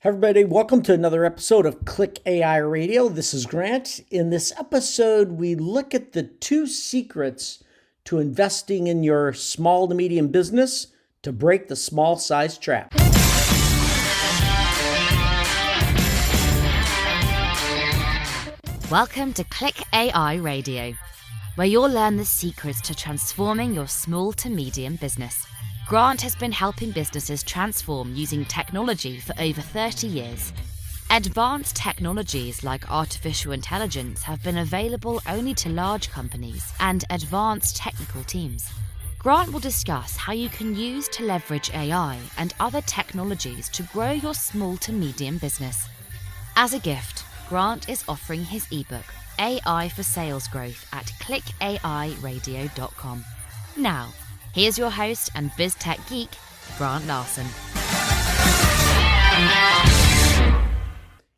Hey everybody, welcome to another episode of ClickAI Radio. This is Grant. In this episode, we look at the 2 secrets to investing in your small to medium business to break the small size trap. Welcome to ClickAI Radio, where you'll learn the secrets to transforming your small to medium business. Grant has been helping businesses transform using technology for over 30 years. Advanced technologies like artificial intelligence have been available only to large companies and advanced technical teams. Grant will discuss how you can use to leverage AI and other technologies to grow your small to medium business. As a gift, Grant is offering his ebook, AI for Sales Growth, at clickairadio.com. Now, here's your host and biz tech geek, Grant Larson.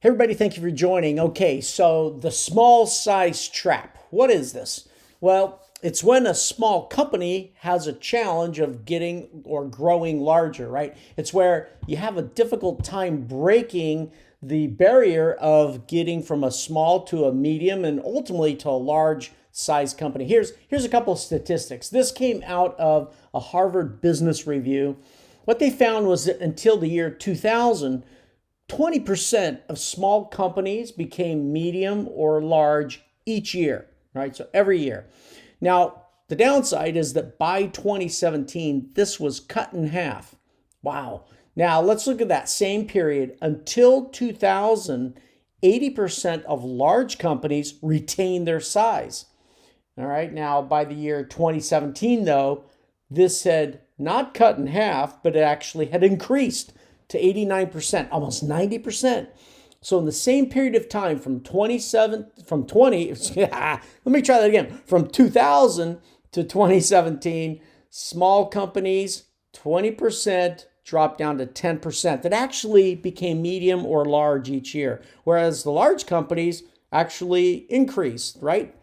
Hey everybody, thank you for joining. Okay, so the small size trap. What is this? Well, it's when a small company has a challenge of getting or growing larger, right? It's where you have a difficult time breaking the barrier of getting from a small to a medium and ultimately to a large size company. Here's a couple of statistics. This came out of a Harvard Business Review. What they found was that until the year 2000, 20% of small companies became medium or large each year, right? So every year. Now, the downside is that by 2017, this was cut in half. Wow. Now, let's look at that same period. Until 2000, 80% of large companies retained their size. All right, now by the year 2017, though, this had not cut in half, but it actually had increased to 89%, almost 90%. So in the same period of time, from 2000 to 2017, small companies, 20% dropped down to 10%. That actually became medium or large each year, whereas the large companies actually increased, right?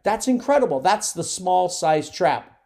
That's incredible. That's the small size trap.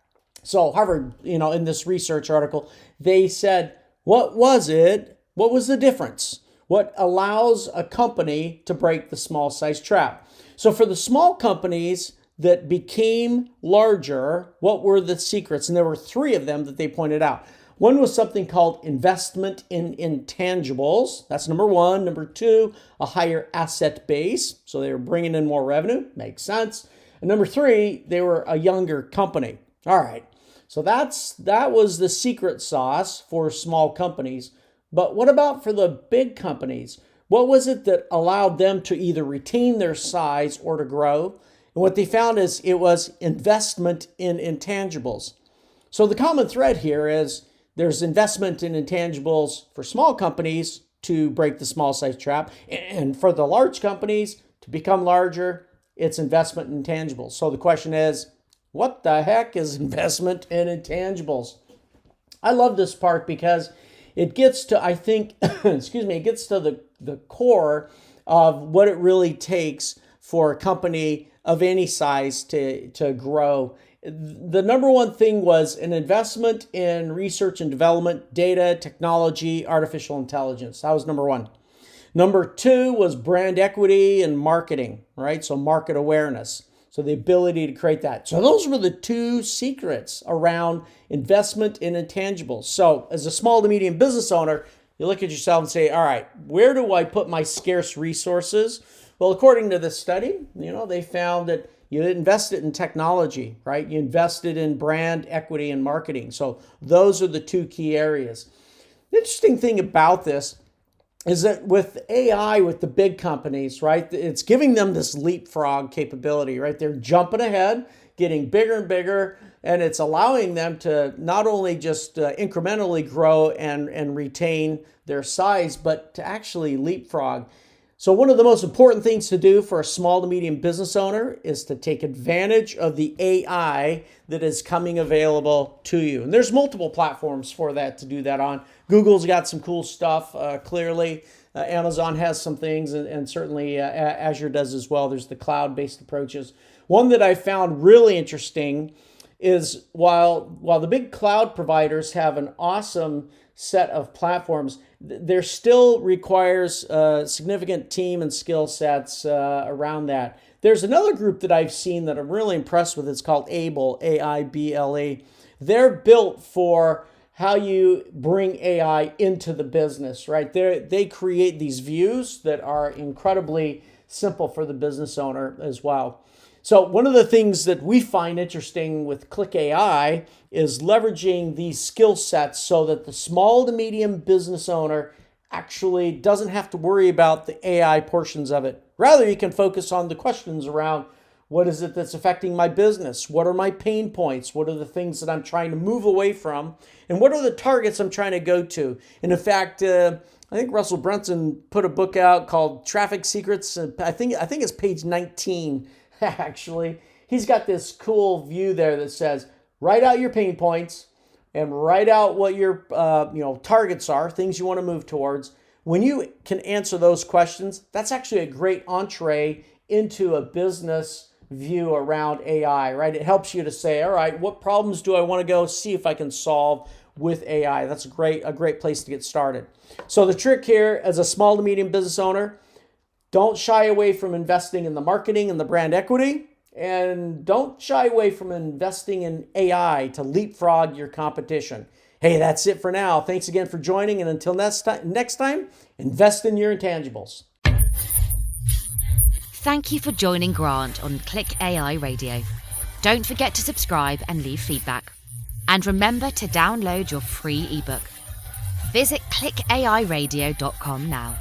So Harvard, in this research article, they said, what was it? What was the difference? What allows a company to break the small size trap? So for the small companies that became larger, what were the secrets? And there were 3 of them that they pointed out. One was something called investment in intangibles. That's number 1. Number 2, a higher asset base. So they were bringing in more revenue. Makes sense. And number 3, they were a younger company. All right. So that was the secret sauce for small companies. But what about for the big companies? What was it that allowed them to either retain their size or to grow? And what they found is it was investment in intangibles. So the common thread here is there's investment in intangibles for small companies to break the small size trap. And for the large companies to become larger, it's investment in intangibles. So the question is, what the heck is investment in intangibles? I love this part because it gets to, I think, it gets to the core of what it really takes for a company of any size to grow. The number 1 thing was an investment in research and development, data, technology, artificial intelligence. That was number 1. Number 2 was brand equity and marketing, right? So market awareness. So the ability to create that. So those were the 2 secrets around investment in intangibles. So as a small to medium business owner, you look at yourself and say, all right, where do I put my scarce resources? Well, according to this study, they found that you invested in technology, right? You invested in brand equity and marketing. So those are the 2 key areas. The interesting thing about this is that with AI, with the big companies, right, it's giving them this leapfrog capability, right? They're jumping ahead, getting bigger and bigger, and it's allowing them to not only just incrementally grow and retain their size, but to actually leapfrog. So one of the most important things to do for a small to medium business owner is to take advantage of the AI that is coming available to you. And there's multiple platforms for that to do that on. Google's got some cool stuff, clearly. Amazon has some things, and certainly Azure does as well. There's the cloud-based approaches. One that I found really interesting is while the big cloud providers have an awesome set of platforms, there still requires significant team and skill sets around that. There's another group that I've seen that I'm really impressed with. It's called Able, A-I-B-L-E. They're built for how you bring AI into the business, right? They create these views that are incredibly simple for the business owner as well. So one of the things that we find interesting with ClickAI is leveraging these skill sets so that the small to medium business owner actually doesn't have to worry about the AI portions of it. Rather, you can focus on the questions around what is it that's affecting my business? What are my pain points? What are the things that I'm trying to move away from? And what are the targets I'm trying to go to? And in fact, I think Russell Brunson put a book out called Traffic Secrets. I think it's page 19. Actually, he's got this cool view there that says, write out your pain points and write out what your targets are, things you want to move towards. When you can answer those questions, that's actually a great entree into a business view around AI, right? It helps you to say, all right, what problems do I want to go see if I can solve with AI? That's a great place to get started. So the trick here as a small to medium business owner, don't shy away from investing in the marketing and the brand equity, and don't shy away from investing in AI to leapfrog your competition. Hey, that's it for now. Thanks again for joining, and until next time, invest in your intangibles. Thank you for joining Grant on ClickAI Radio. Don't forget to subscribe and leave feedback. And remember to download your free ebook. Visit clickairadio.com now.